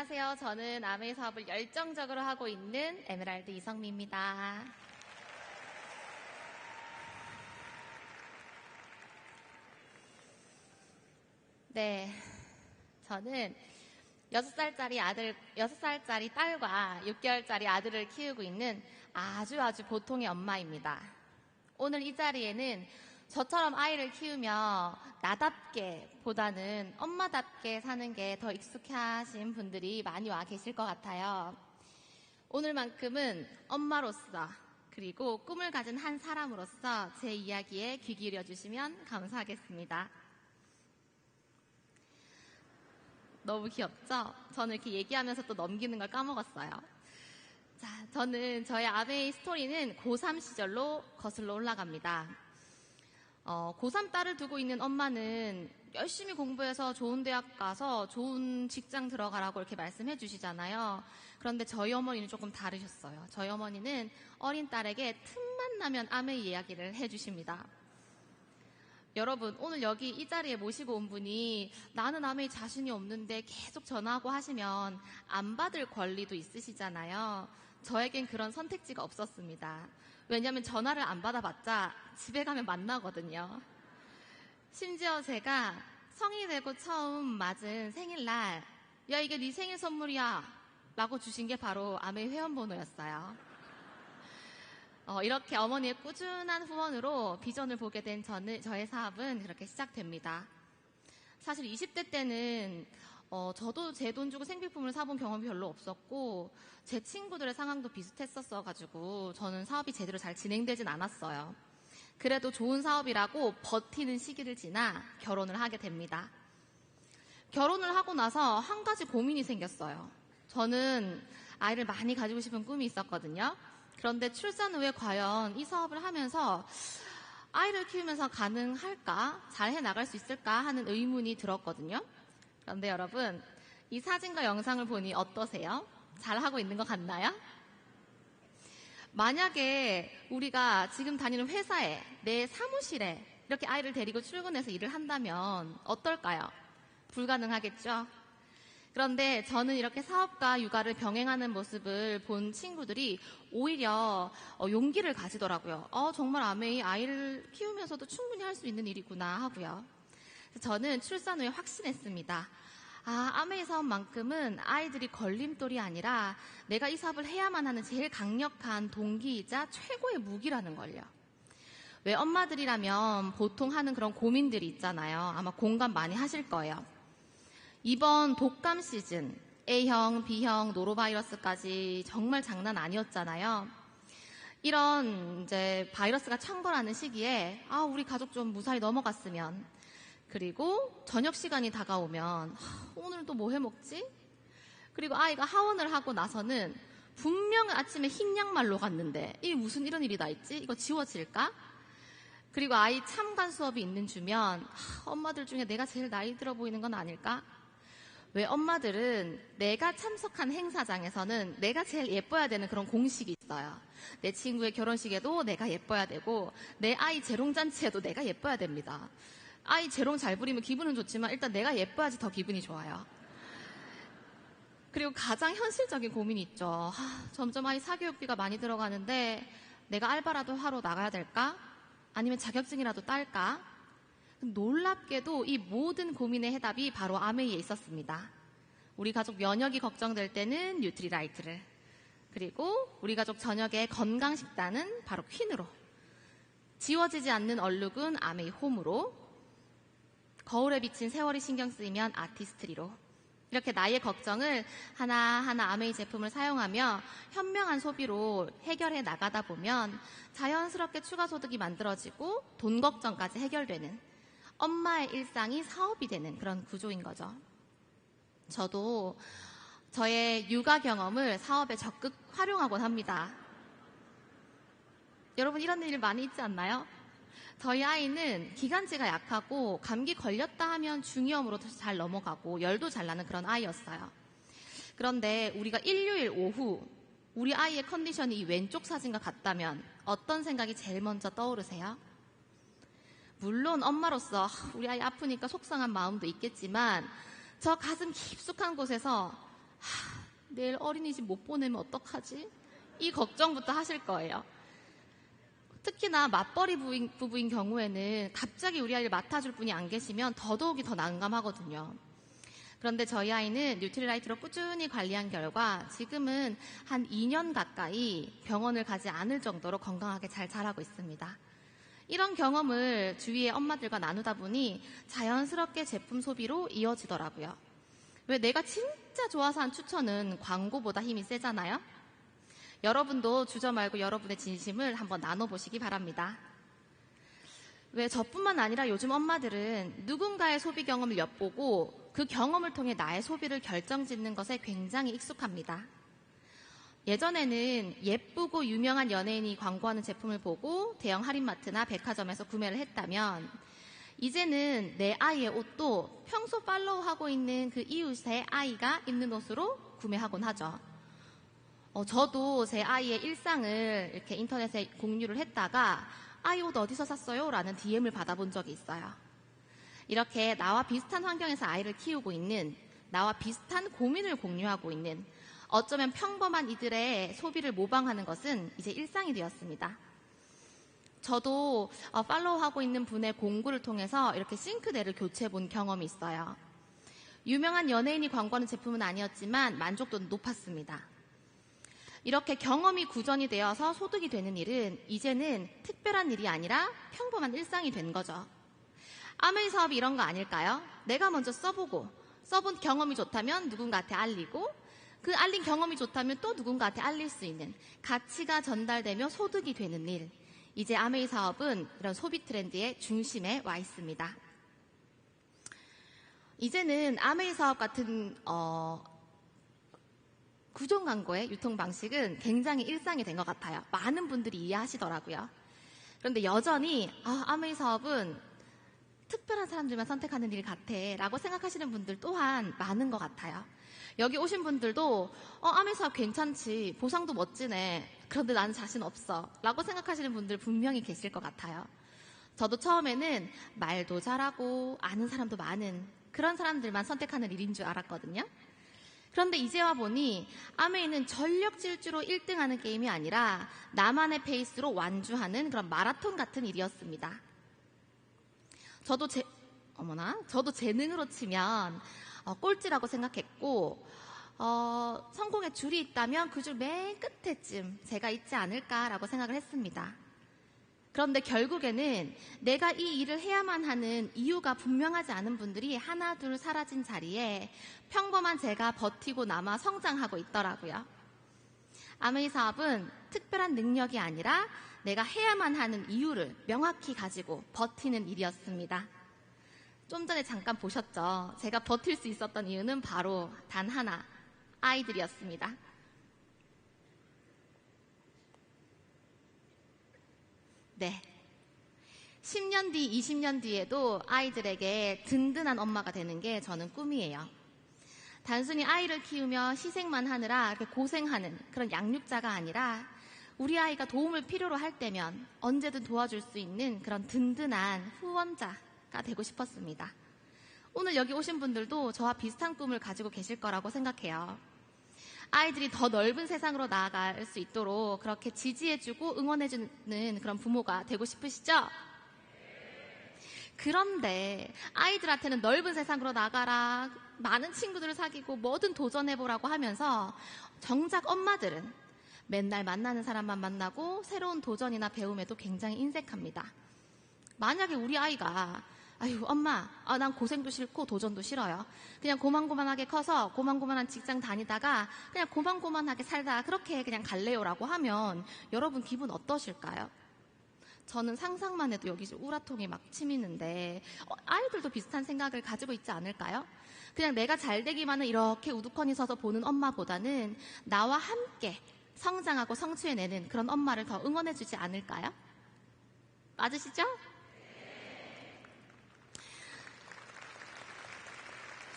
안녕하세요. 저는 아메이 사업을 열정적으로 하고 있는 에메랄드 이성미입니다. 네, 저는 6살짜리 딸과 6개월짜리 아들을 키우고 있는 아주 보통의 엄마입니다. 오늘 이 자리에는 저처럼 아이를 키우며 나답게 보다는 엄마답게 사는 게 더 익숙하신 분들이 많이 와 계실 것 같아요. 오늘만큼은 엄마로서 그리고 꿈을 가진 한 사람으로서 제 이야기에 귀 기울여 주시면 감사하겠습니다. 너무 귀엽죠? 저는 이렇게 얘기하면서 또 넘기는 걸 까먹었어요. 자, 저는 저의 아메이 스토리는 고3 시절로 거슬러 올라갑니다. 고3 딸을 두고 있는 엄마는 열심히 공부해서 좋은 대학 가서 좋은 직장 들어가라고 이렇게 말씀해 주시잖아요. 그런데 저희 어머니는 조금 다르셨어요. 저희 어머니는 어린 딸에게 틈만 나면 아메이 이야기를 해 주십니다. 여러분, 오늘 여기 이 자리에 모시고 온 분이 나는 아메이 자신이 없는데 계속 전화하고 하시면 안 받을 권리도 있으시잖아요. 저에겐 그런 선택지가 없었습니다. 왜냐하면 전화를 안 받아봤자 집에 가면 만나거든요. 심지어 제가 성인이 되고 처음 맞은 생일날 야 이게 네 생일 선물이야 라고 주신 게 바로 아메이 회원번호였어요. 이렇게 어머니의 꾸준한 후원으로 비전을 보게 된 저의 사업은 그렇게 시작됩니다. 사실 20대 때는 저도 제 돈 주고 생필품을 사본 경험이 별로 없었고 제 친구들의 상황도 비슷했었어가지고 저는 사업이 제대로 잘 진행되진 않았어요. 그래도 좋은 사업이라고 버티는 시기를 지나 결혼을 하게 됩니다. 결혼을 하고 나서 한 가지 고민이 생겼어요. 저는 아이를 많이 가지고 싶은 꿈이 있었거든요. 그런데 출산 후에 과연 이 사업을 하면서 아이를 키우면서 가능할까? 잘 해나갈 수 있을까? 하는 의문이 들었거든요. 그런데 여러분, 이 사진과 영상을 보니 어떠세요? 잘하고 있는 것 같나요? 만약에 우리가 지금 다니는 회사에, 내 사무실에 이렇게 아이를 데리고 출근해서 일을 한다면 어떨까요? 불가능하겠죠? 그런데 저는 이렇게 사업과 육아를 병행하는 모습을 본 친구들이 오히려 용기를 가지더라고요. 정말 아메이 아이를 키우면서도 충분히 할 수 있는 일이구나 하고요. 저는 출산 후에 확신했습니다. 아메이 사업만큼은 아이들이 걸림돌이 아니라 내가 이 사업을 해야만 하는 제일 강력한 동기이자 최고의 무기라는 걸요. 왜 엄마들이라면 보통 하는 그런 고민들이 있잖아요. 아마 공감 많이 하실 거예요. 이번 독감 시즌 A형, B형, 노로바이러스까지 정말 장난 아니었잖아요. 이런 이제 바이러스가 창궐하는 시기에 우리 가족 좀 무사히 넘어갔으면, 그리고 저녁 시간이 다가오면 오늘도 뭐 해먹지? 그리고 아이가 하원을 하고 나서는 분명 아침에 흰 양말로 갔는데 이게 무슨 이런 일이 다 있지? 이거 지워질까? 그리고 아이 참관 수업이 있는 주면 엄마들 중에 내가 제일 나이 들어 보이는 건 아닐까? 왜 엄마들은 내가 참석한 행사장에서는 내가 제일 예뻐야 되는 그런 공식이 있어요. 내 친구의 결혼식에도 내가 예뻐야 되고 내 아이 재롱잔치에도 내가 예뻐야 됩니다. 아이 재롱 잘 부리면 기분은 좋지만 일단 내가 예뻐야지 더 기분이 좋아요. 그리고 가장 현실적인 고민이 있죠. 점점 아이 사교육비가 많이 들어가는데 내가 알바라도 하러 나가야 될까? 아니면 자격증이라도 딸까? 놀랍게도 이 모든 고민의 해답이 바로 아메이에 있었습니다. 우리 가족 면역이 걱정될 때는 뉴트리라이트를, 그리고 우리 가족 저녁에 건강식단은 바로 퀸으로, 지워지지 않는 얼룩은 아메이 홈으로, 거울에 비친 세월이 신경 쓰이면 아티스트리로, 이렇게 나의 걱정을 하나하나 아메이 제품을 사용하며 현명한 소비로 해결해 나가다 보면 자연스럽게 추가 소득이 만들어지고 돈 걱정까지 해결되는 엄마의 일상이 사업이 되는 그런 구조인 거죠. 저도 저의 육아 경험을 사업에 적극 활용하곤 합니다. 여러분 이런 일 많이 있지 않나요? 저희 아이는 기관지가 약하고 감기 걸렸다 하면 중이염으로 잘 넘어가고 열도 잘 나는 그런 아이였어요. 그런데 우리가 일요일 오후 우리 아이의 컨디션이 이 왼쪽 사진과 같다면 어떤 생각이 제일 먼저 떠오르세요? 물론 엄마로서 우리 아이 아프니까 속상한 마음도 있겠지만 저 가슴 깊숙한 곳에서 내일 어린이집 못 보내면 어떡하지? 이 걱정부터 하실 거예요. 특히나 맞벌이 부부인 경우에는 갑자기 우리 아이를 맡아줄 분이 안 계시면 더더욱이 더 난감하거든요. 그런데 저희 아이는 뉴트리라이트로 꾸준히 관리한 결과 지금은 한 2년 가까이 병원을 가지 않을 정도로 건강하게 잘 자라고 있습니다. 이런 경험을 주위의 엄마들과 나누다 보니 자연스럽게 제품 소비로 이어지더라고요. 왜 내가 진짜 좋아서 한 추천은 광고보다 힘이 세잖아요? 여러분도 주저 말고 여러분의 진심을 한번 나눠보시기 바랍니다. 왜 저뿐만 아니라 요즘 엄마들은 누군가의 소비 경험을 엿보고 그 경험을 통해 나의 소비를 결정짓는 것에 굉장히 익숙합니다. 예전에는 예쁘고 유명한 연예인이 광고하는 제품을 보고 대형 할인마트나 백화점에서 구매를 했다면 이제는 내 아이의 옷도 평소 팔로우하고 있는 그 이웃의 아이가 입는 옷으로 구매하곤 하죠. 저도 제 아이의 일상을 이렇게 인터넷에 공유를 했다가 아이 옷 어디서 샀어요? 라는 DM을 받아본 적이 있어요. 이렇게 나와 비슷한 환경에서 아이를 키우고 있는, 나와 비슷한 고민을 공유하고 있는, 어쩌면 평범한 이들의 소비를 모방하는 것은 이제 일상이 되었습니다. 저도 팔로우하고 있는 분의 공구를 통해서 이렇게 싱크대를 교체해 본 경험이 있어요. 유명한 연예인이 광고하는 제품은 아니었지만 만족도는 높았습니다. 이렇게 경험이 구전이 되어서 소득이 되는 일은 이제는 특별한 일이 아니라 평범한 일상이 된 거죠. 아메이 사업이 이런 거 아닐까요? 내가 먼저 써보고 써본 경험이 좋다면 누군가한테 알리고 그 알린 경험이 좋다면 또 누군가한테 알릴 수 있는 가치가 전달되며 소득이 되는 일. 이제 아메이 사업은 이런 소비 트렌드의 중심에 와 있습니다. 이제는 아메이 사업 같은 구종 광고의 유통 방식은 굉장히 일상이 된 것 같아요. 많은 분들이 이해하시더라고요. 그런데 여전히 아메이 사업은 특별한 사람들만 선택하는 일 같아 라고 생각하시는 분들 또한 많은 것 같아요. 여기 오신 분들도 아메이 사업 괜찮지, 보상도 멋지네, 그런데 나는 자신 없어 라고 생각하시는 분들 분명히 계실 것 같아요. 저도 처음에는 말도 잘하고 아는 사람도 많은 그런 사람들만 선택하는 일인 줄 알았거든요. 그런데 이제 와 보니 아메이는 전력 질주로 1등하는 게임이 아니라 나만의 페이스로 완주하는 그런 마라톤 같은 일이었습니다. 저도 재능으로 치면 꼴찌라고 생각했고 성공의 줄이 있다면 그 줄 맨 끝에쯤 제가 있지 않을까라고 생각을 했습니다. 그런데 결국에는 내가 이 일을 해야만 하는 이유가 분명하지 않은 분들이 하나 둘 사라진 자리에 평범한 제가 버티고 남아 성장하고 있더라고요. 아메이 사업은 특별한 능력이 아니라 내가 해야만 하는 이유를 명확히 가지고 버티는 일이었습니다. 좀 전에 잠깐 보셨죠? 제가 버틸 수 있었던 이유는 바로 단 하나, 아이들이었습니다. 네. 10년 뒤, 20년 뒤에도 아이들에게 든든한 엄마가 되는 게 저는 꿈이에요. 단순히 아이를 키우며 희생만 하느라 이렇게 고생하는 그런 양육자가 아니라 우리 아이가 도움을 필요로 할 때면 언제든 도와줄 수 있는 그런 든든한 후원자가 되고 싶었습니다. 오늘 여기 오신 분들도 저와 비슷한 꿈을 가지고 계실 거라고 생각해요. 아이들이 더 넓은 세상으로 나아갈 수 있도록 그렇게 지지해주고 응원해주는 그런 부모가 되고 싶으시죠? 그런데 아이들한테는 넓은 세상으로 나가라, 많은 친구들을 사귀고 뭐든 도전해보라고 하면서 정작 엄마들은 맨날 만나는 사람만 만나고 새로운 도전이나 배움에도 굉장히 인색합니다. 만약에 우리 아이가 아유 엄마 난 고생도 싫고 도전도 싫어요, 그냥 고만고만하게 커서 고만고만한 직장 다니다가 그냥 고만고만하게 살다가 그렇게 그냥 갈래요라고 하면 여러분 기분 어떠실까요? 저는 상상만 해도 여기 우라통이 막 치미는데 아이들도 비슷한 생각을 가지고 있지 않을까요? 그냥 내가 잘 되기만은 이렇게 우두커니 서서 보는 엄마보다는 나와 함께 성장하고 성취해내는 그런 엄마를 더 응원해주지 않을까요? 맞으시죠?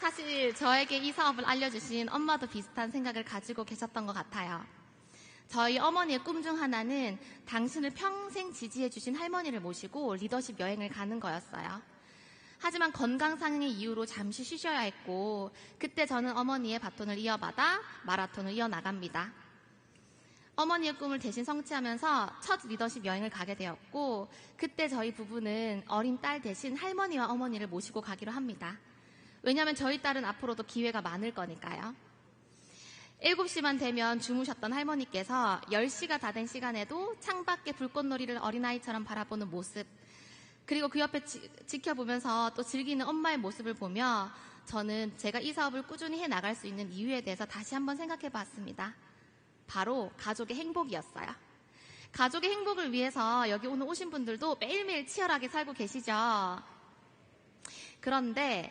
사실 저에게 이 사업을 알려주신 엄마도 비슷한 생각을 가지고 계셨던 것 같아요. 저희 어머니의 꿈 중 하나는 당신을 평생 지지해주신 할머니를 모시고 리더십 여행을 가는 거였어요. 하지만 건강상의 이유로 잠시 쉬셔야 했고, 그때 저는 어머니의 바톤을 이어받아 마라톤을 이어나갑니다. 어머니의 꿈을 대신 성취하면서 첫 리더십 여행을 가게 되었고, 그때 저희 부부는 어린 딸 대신 할머니와 어머니를 모시고 가기로 합니다. 왜냐하면 저희 딸은 앞으로도 기회가 많을 거니까요. 7시만 되면 주무셨던 할머니께서 10시가 다 된 시간에도 창밖에 불꽃놀이를 어린아이처럼 바라보는 모습, 그리고 그 옆에 지켜보면서 또 즐기는 엄마의 모습을 보며 저는 제가 이 사업을 꾸준히 해나갈 수 있는 이유에 대해서 다시 한번 생각해 봤습니다. 바로 가족의 행복이었어요. 가족의 행복을 위해서 여기 오늘 오신 분들도 매일매일 치열하게 살고 계시죠. 그런데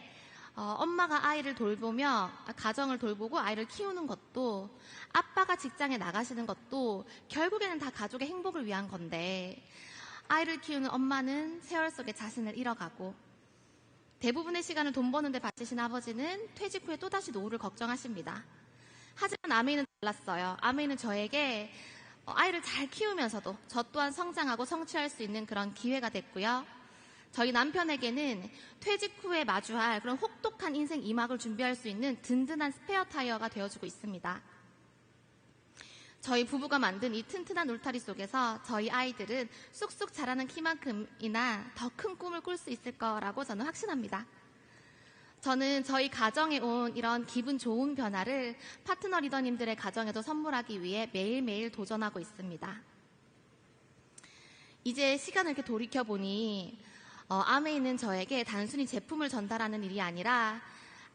엄마가 아이를 돌보며 가정을 돌보고 아이를 키우는 것도, 아빠가 직장에 나가시는 것도 결국에는 다 가족의 행복을 위한 건데, 아이를 키우는 엄마는 세월 속에 자신을 잃어가고, 대부분의 시간을 돈 버는 데 바치신 아버지는 퇴직 후에 또다시 노후를 걱정하십니다. 하지만 아메이는 달랐어요. 아메이는 저에게 아이를 잘 키우면서도 저 또한 성장하고 성취할 수 있는 그런 기회가 됐고요. 저희 남편에게는 퇴직 후에 마주할 그런 혹독한 인생 2막을 준비할 수 있는 든든한 스페어 타이어가 되어주고 있습니다. 저희 부부가 만든 이 튼튼한 울타리 속에서 저희 아이들은 쑥쑥 자라는 키만큼이나 더 큰 꿈을 꿀 수 있을 거라고 저는 확신합니다. 저는 저희 가정에 온 이런 기분 좋은 변화를 파트너 리더님들의 가정에도 선물하기 위해 매일매일 도전하고 있습니다. 이제 시간을 이렇게 돌이켜보니 아메이는 저에게 단순히 제품을 전달하는 일이 아니라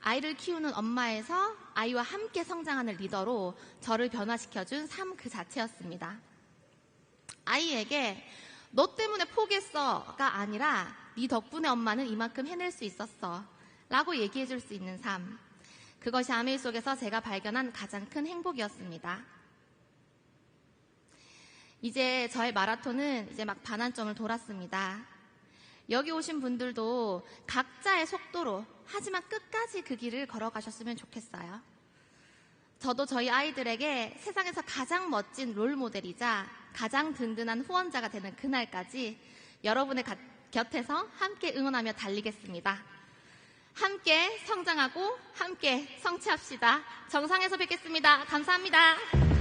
아이를 키우는 엄마에서 아이와 함께 성장하는 리더로 저를 변화시켜준 삶 그 자체였습니다. 아이에게 너 때문에 포기했어가 아니라 네 덕분에 엄마는 이만큼 해낼 수 있었어 라고 얘기해줄 수 있는 삶, 그것이 아메이 속에서 제가 발견한 가장 큰 행복이었습니다. 이제 저의 마라톤은 이제 막 반환점을 돌았습니다. 여기 오신 분들도 각자의 속도로, 하지만 끝까지 그 길을 걸어가셨으면 좋겠어요. 저도 저희 아이들에게 세상에서 가장 멋진 롤모델이자 가장 든든한 후원자가 되는 그날까지 여러분의 곁에서 함께 응원하며 달리겠습니다. 함께 성장하고 함께 성취합시다. 정상에서 뵙겠습니다. 감사합니다.